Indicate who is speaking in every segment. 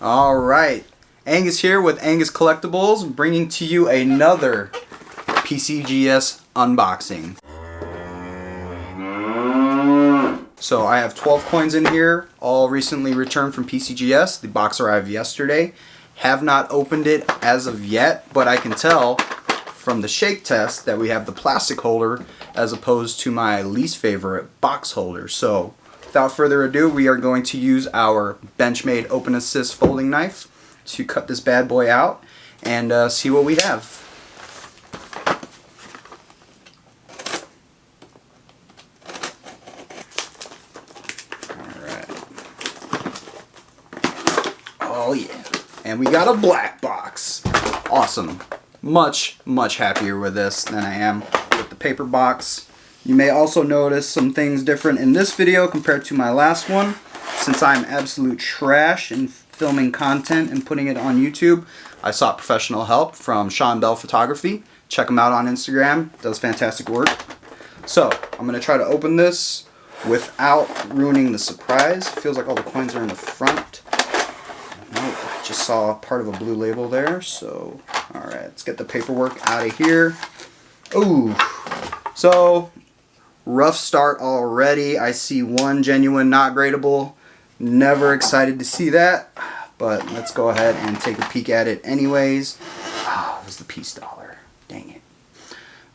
Speaker 1: All right, Angus here with Angus Collectibles, bringing to you another PCGS unboxing. So I have 12 coins in here, all recently returned from PCGS. The box arrived yesterday. Have not opened it as of yet, but I can tell from the shake test that we have the plastic holder as opposed to my least favorite box holder. So without further ado, we are going to use our Benchmade Open Assist folding knife to cut this bad boy out and see what we have. Oh yeah, and we got a black box. Awesome. Much happier with this than I am with the paper box. You may also notice some things different in this video compared to my last one. Since I'm absolute trash in filming content and putting it on YouTube, I sought professional help from Sean Bell Photography. Check him out on Instagram. Does fantastic work. So I'm going to try to open this without ruining the surprise. Feels like all the coins are in the front. Nope, I just saw part of a blue label there. So, alright, let's get the paperwork out of here. Ooh, so rough start already. I see one genuine not gradable. Never excited to see that, but let's go ahead and take a peek at it anyways. Oh, it was the piece dollar. Dang it.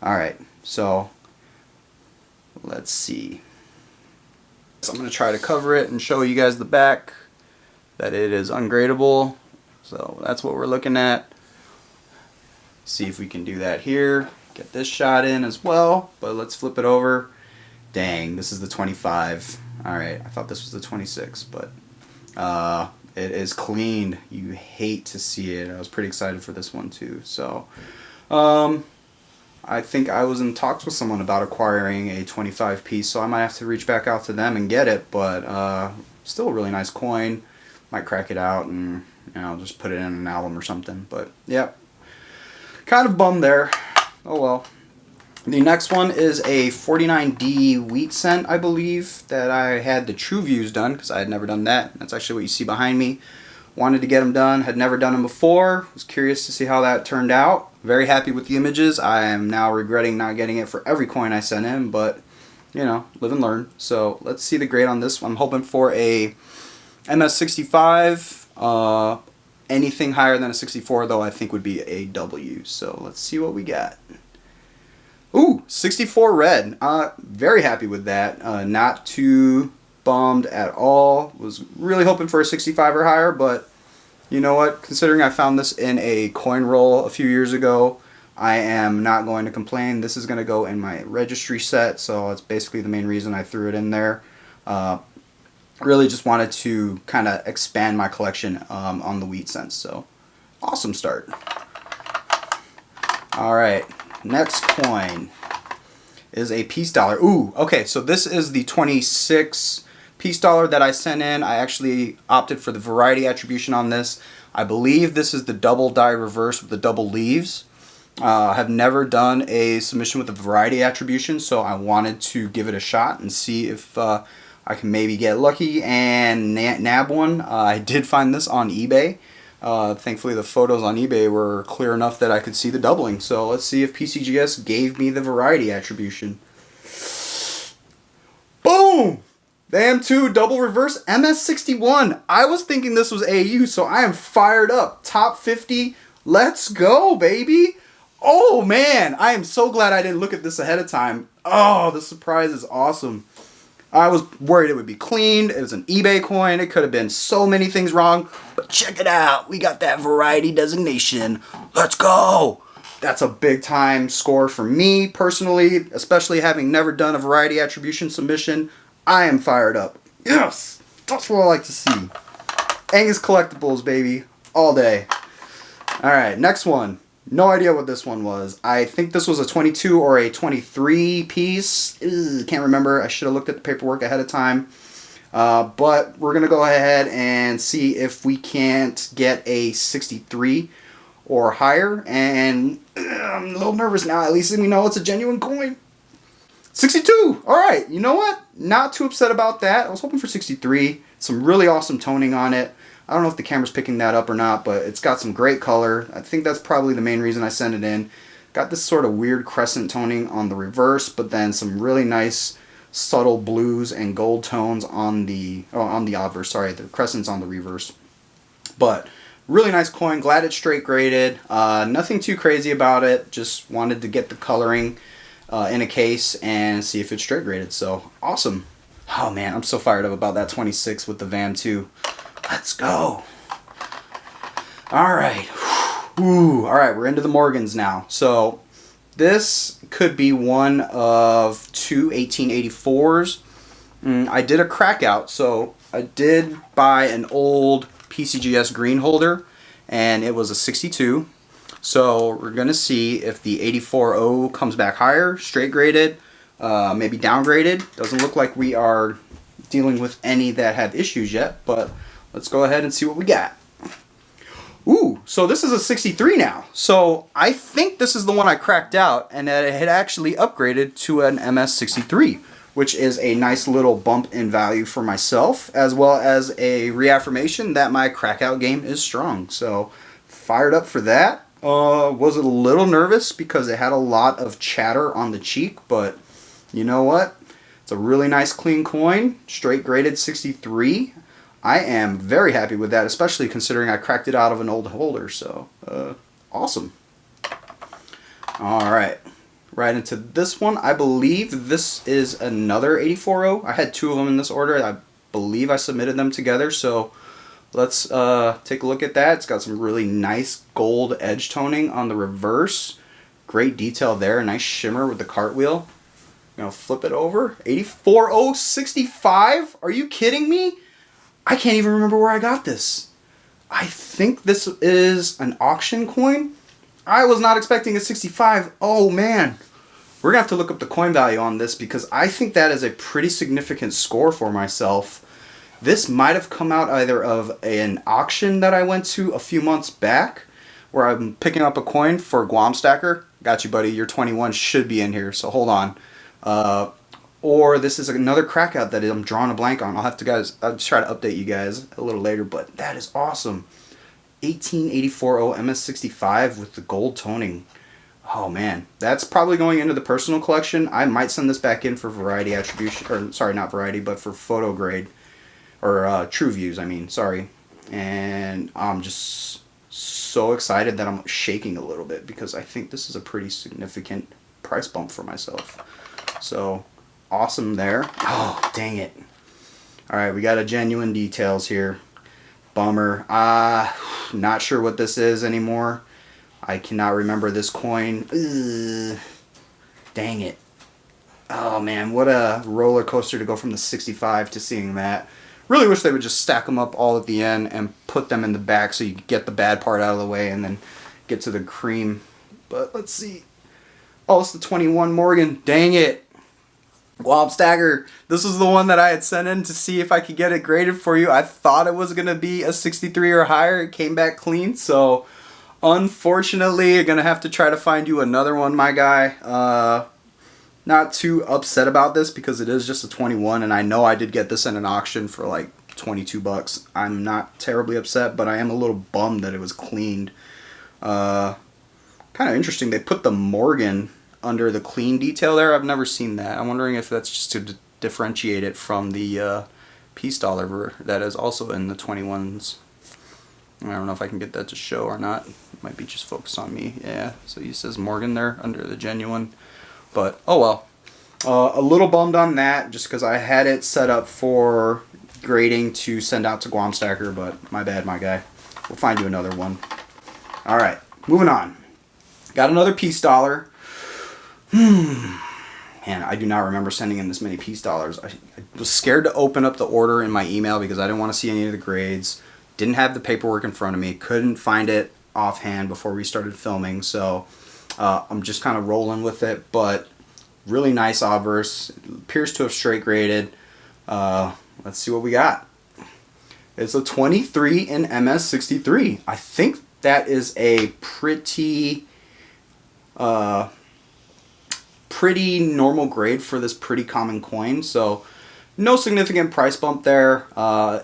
Speaker 1: Alright, so let's see. So I'm going to try to cover it and show you guys the back, that it is ungradable. So that's what we're looking at. See if we can do that here. Get this shot in as well, but let's flip it over. Dang, this is the 25. Alright, I thought this was the 26, but it is cleaned. You hate to see it. I was pretty excited for this one too. So I think I was in talks with someone about acquiring a 25 piece, so I might have to reach back out to them and get it, but still a really nice coin. Might crack it out and, you know, just put it in an album or something, but yeah, kind of bummed there. Oh well. The next one is a 49D wheat cent, I believe, that I had the True Views done because I had never done that. That's actually what you see behind me. Wanted to get them done, had never done them before. Was curious to see how that turned out. Very happy with the images. I am now regretting not getting it for every coin I sent in, but, you know, live and learn. So let's see the grade on this one. I'm hoping for a MS65. Anything higher than a 64, though, I think would be a W. So let's see what we got. Ooh, 64 red. Very happy with that. Not too bummed at all. Was really hoping for a 65 or higher, but you know what? Considering I found this in a coin roll a few years ago, I am not going to complain. This is going to go in my registry set, so it's basically the main reason I threw it in there. Really just wanted to kind of expand my collection on the wheat cents, so awesome start. Alright, next coin is a piece dollar. Ooh, okay, so this is the 26 piece dollar that I sent in. I actually opted for the variety attribution on this. I believe this is the double die reverse with the double leaves. I have never done a submission with the variety attribution, so I wanted to give it a shot and see if I can maybe get lucky and nab one. I did find this on eBay. Thankfully the photos on eBay were clear enough that I could see the doubling. So let's see if PCGS gave me the variety attribution. Boom! The M2 double reverse MS61. I was thinking this was AU, so I am fired up. Top 50. Let's go, baby. Oh man, I am so glad I didn't look at this ahead of time. Oh, the surprise is awesome. I was worried it would be cleaned. It was an eBay coin. It could have been so many things wrong. But check it out. We got that variety designation. Let's go. That's a big time score for me personally, especially having never done a variety attribution submission. I am fired up. Yes. That's what I like to see. Angus Collectibles, baby. All day. Alright, next one. No idea what this one was. I think this was a 22 or a 23 piece. Can't remember. I should have looked at the paperwork ahead of time. But we're going to go ahead and see if we can't get a 63 or higher. And I'm a little nervous now. At least we know it's a genuine coin. 62! Alright, you know what? Not too upset about that. I was hoping for 63. Some really awesome toning on it. I don't know if the camera's picking that up or not, but it's got some great color. I think that's probably the main reason I sent it in. Got this sort of weird crescent toning on the reverse, but then some really nice subtle blues and gold tones on the obverse. Sorry, the crescent's on the reverse. But really nice coin. Glad it's straight graded. Nothing too crazy about it. Just wanted to get the coloring in a case and see if it's straight graded. So awesome. Oh man, I'm so fired up about that 26 with the Van 2. Let's go. All right. Ooh, all right, we're into the Morgans now. So this could be one of two 1884s. I did a crack out, so I did buy an old Pcgs green holder, and it was a 62. So we're gonna see if the 84O comes back higher, straight graded, maybe downgraded. Doesn't look like we are dealing with any that have issues yet, but let's go ahead and see what we got. Ooh, so this is a 63 now. So I think this is the one I cracked out, and that it had actually upgraded to an MS63, which is a nice little bump in value for myself, as well as a reaffirmation that my crackout game is strong. So fired up for that. Was a little nervous because it had a lot of chatter on the cheek, but you know what? It's a really nice clean coin, straight graded 63. I am very happy with that, especially considering I cracked it out of an old holder. So awesome. All right. Right into this one. I believe this is another 84O. I had two of them in this order. I believe I submitted them together. So let's take a look at that. It's got some really nice gold edge toning on the reverse. Great detail there. Nice shimmer with the cartwheel. I'm going to flip it over. 84O65? Are you kidding me? I can't even remember where I got this. I think this is an auction coin. I was not expecting a 65. Oh man. We're going to have to look up the coin value on this because I think that is a pretty significant score for myself. This might have come out either of an auction that I went to a few months back where I'm picking up a coin for Guam Stacker. Got you, buddy. Your 21 should be in here, so hold on. Or this is another crackout that I'm drawing a blank on. I'll try to update you guys a little later, but that is awesome. 1884 MS65 with the gold toning. Oh man, that's probably going into the personal collection. I might send this back in for variety attribution, or sorry, not variety, but for photo grade, or true views, I mean, sorry. And I'm just so excited that I'm shaking a little bit because I think this is a pretty significant price bump for myself. So awesome there. Oh, dang it. All right, we got a genuine details here. Bummer. Not sure what this is anymore. I cannot remember this coin. Ugh. Dang it. Oh man, what a roller coaster to go from the 65 to seeing that. Really wish they would just stack them up all at the end and put them in the back so you could get the bad part out of the way and then get to the cream. But let's see. Oh, it's the 21 Morgan. Dang it. Guam Stacker, this is the one that I had sent in to see if I could get it graded for you. I thought it was going to be a 63 or higher. It came back clean, so unfortunately, you're going to have to try to find you another one, my guy. Not too upset about this because it is just a 21, and I know I did get this in an auction for like 22 bucks. I'm not terribly upset, but I am a little bummed that it was cleaned. Kind of interesting. They put the Morgan under the clean detail there. I've never seen that. I'm wondering if that's just to differentiate it from the Peace Dollar that is also in the 21s. I don't know if I can get that to show or not. It might be just focused on me. Yeah, so he says Morgan there under the genuine. But, oh well. A little bummed on that just because I had it set up for grading to send out to Guam Stacker, but my bad, my guy. We'll find you another one. Alright, moving on. Got another Peace Dollar. Man, I do not remember sending in this many Peace Dollars. I was scared to open up the order in my email because I didn't want to see any of the grades. Didn't have the paperwork in front of me. Couldn't find it offhand before we started filming. So I'm just kind of rolling with it. But really nice obverse. Appears to have straight graded. Let's see what we got. It's a 23 in MS63. I think that is a pretty normal grade for this pretty common coin, so no significant price bump there.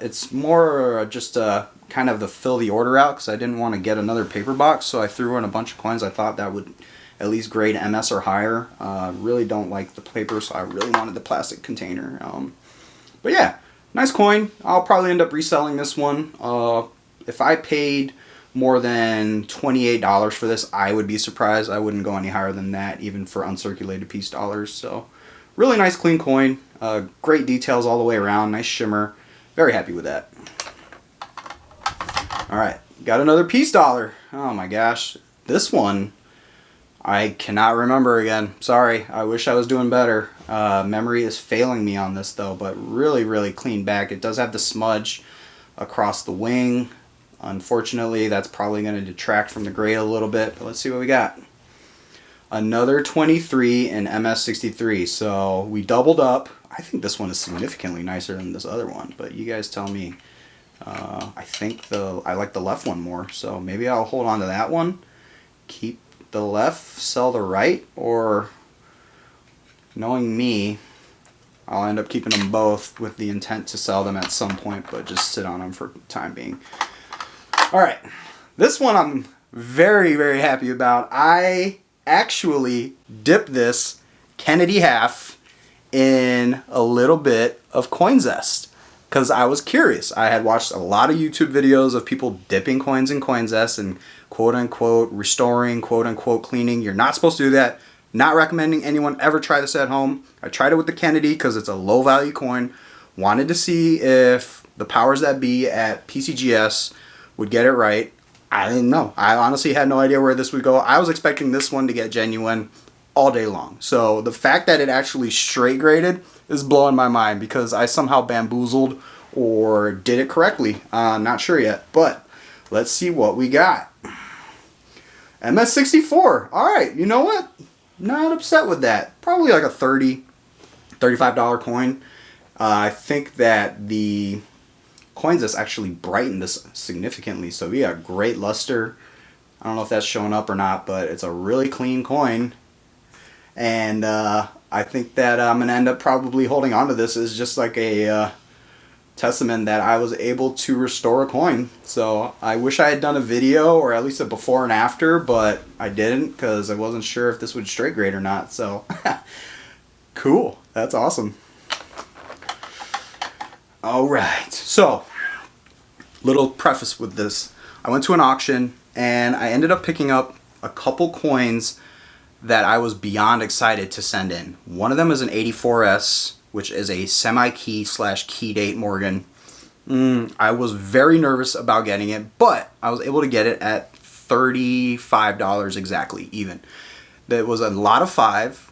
Speaker 1: It's more just kind kind of to fill the order out because I didn't want to get another paper box, so I threw in a bunch of coins I thought that would at least grade MS or higher. Really don't like the paper, so I really wanted the plastic container. But yeah, nice coin. I'll probably end up reselling this one. If I paid more than $28 for this, I would be surprised. I wouldn't go any higher than that, even for uncirculated piece dollars. So really nice clean coin. Great details all the way around. Nice shimmer. Very happy with that. Alright, got another piece dollar. Oh my gosh. This one, I cannot remember again. Sorry, I wish I was doing better. Memory is failing me on this though, but really, really clean back. It does have the smudge across the wing. Unfortunately, that's probably going to detract from the grade a little bit, but let's see what we got. Another 23 in MS63, so we doubled up. I think this one is significantly nicer than this other one, but you guys tell me. I think I like the left one more, so maybe I'll hold on to that one. Keep the left, sell the right, or knowing me, I'll end up keeping them both with the intent to sell them at some point, but just sit on them for the time being. Alright, this one I'm very, very happy about. I actually dipped this Kennedy half in a little bit of Coin Zest because I was curious. I had watched a lot of YouTube videos of people dipping coins in Coin Zest and quote-unquote restoring, quote-unquote cleaning. You're not supposed to do that. Not recommending anyone ever try this at home. I tried it with the Kennedy because it's a low-value coin. Wanted to see if the powers that be at Pcgs would get it right. I didn't know. I honestly had no idea where this would go. I was expecting this one to get genuine all day long. So the fact that it actually straight graded is blowing my mind because I somehow bamboozled or did it correctly. Not sure yet, but let's see what we got. MS64. All right, you know what? Not upset with that. Probably like a $30, $35 coin. I think that the Coin Zest actually brightened this significantly, so we got great luster. I don't know if that's showing up or not, but it's a really clean coin, and I think that I'm gonna end up probably holding on to this as just like a testament that I was able to restore a coin. So I wish I had done a video or at least a before and after, but I didn't because I wasn't sure if this would straight grade or not. So cool, that's awesome. Alright, so, little preface with this. I went to an auction and I ended up picking up a couple coins that I was beyond excited to send in. One of them is an 84S, which is a semi-key / key date Morgan. I was very nervous about getting it, but I was able to get it at $35 exactly, even. There was a lot of 5.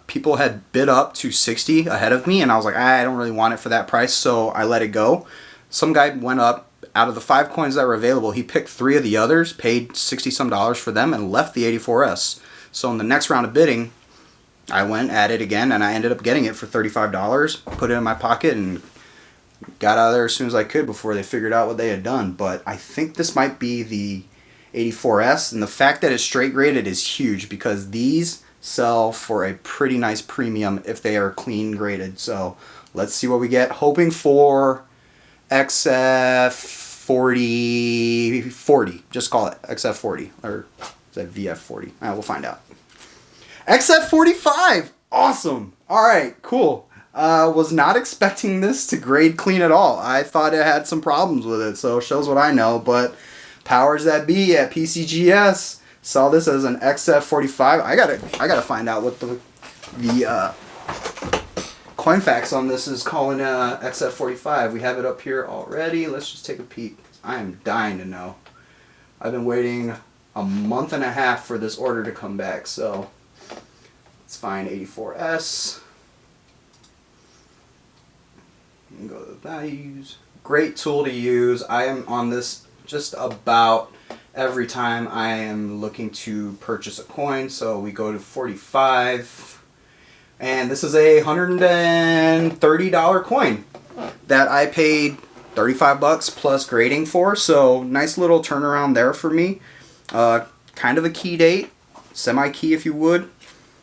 Speaker 1: People had bid up to 60 ahead of me, and I was like, I don't really want it for that price, so I let it go. Some guy went up. Out of the 5 coins that were available, he picked 3 of the others, paid $60 some for them, and left the 84S. So in the next round of bidding, I went at it again, and I ended up getting it for $35, put it in my pocket, and got out of there as soon as I could before they figured out what they had done. But I think this might be the 84S, and the fact that it's straight graded is huge because these sell for a pretty nice premium if they are clean graded. So let's see what we get. Hoping for XF40, just call it XF40, or is that VF40? We'll find out. XF45, awesome. All right, cool. Was not expecting this to grade clean at all. I thought it had some problems with it, so shows what I know. But powers that be at PCGS saw this as an XF45. I gotta find out what the Coinfax on this is calling XF45. We have it up here already. Let's just take a peek. I am dying to know. I've been waiting a month and a half for this order to come back, so let's find 84S. And go to the values. Great tool to use. I am on this just about every time I am looking to purchase a coin. So we go to 45. And this is a $130 coin that I paid $35 plus grading for. So nice little turnaround there for me. Kind of a key date, semi-key if you would.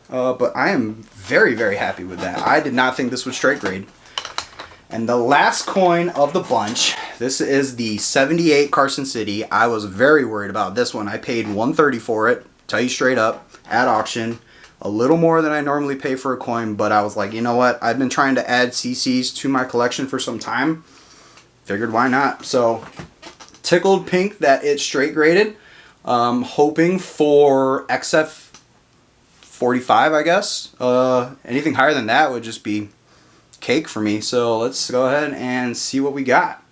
Speaker 1: But I am very, very happy with that. I did not think this would straight grade. And the last coin of the bunch, this is the 78 Carson City. I was very worried about this one. I paid $130 for it, tell you straight up, at auction. A little more than I normally pay for a coin, but I was like, you know what? I've been trying to add CCs to my collection for some time. Figured why not? So, tickled pink that it's straight graded. Hoping for XF 45, I guess. Anything higher than that would just be cake for me. So let's go ahead and see what we got.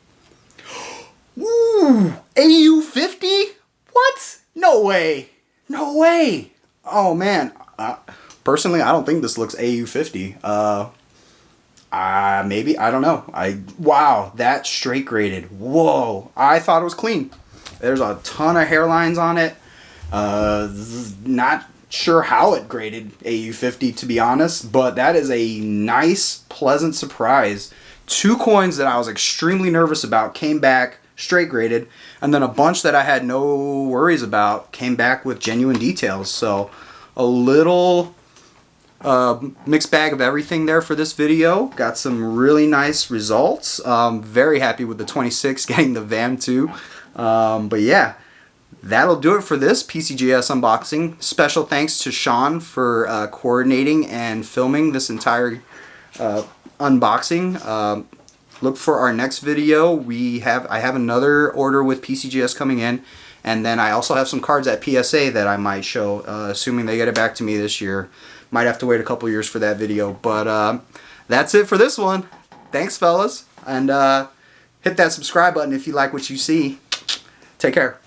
Speaker 1: Ooh, AU 50? What? No way. No way. Oh man. Personally, I don't think this looks AU 50. Maybe, I don't know. Wow, that's straight graded. Whoa, I thought it was clean. There's a ton of hairlines on it. Not sure how it graded AU 50 to be honest, but that is a nice, pleasant surprise. 2 coins that I was extremely nervous about came back straight graded, and then a bunch that I had no worries about came back with genuine details. So a little mixed bag of everything there for this video. Got some really nice results. Very happy with the 26 getting the VAM 2. But yeah, that'll do it for this PCGS unboxing. Special thanks to Sean for coordinating and filming this entire unboxing. Look for our next video. I have another order with PCGS coming in, and then I also have some cards at PSA that I might show, assuming they get it back to me this year. Might have to wait a couple years for that video, but that's it for this one. Thanks, fellas, and hit that subscribe button if you like what you see. Take care.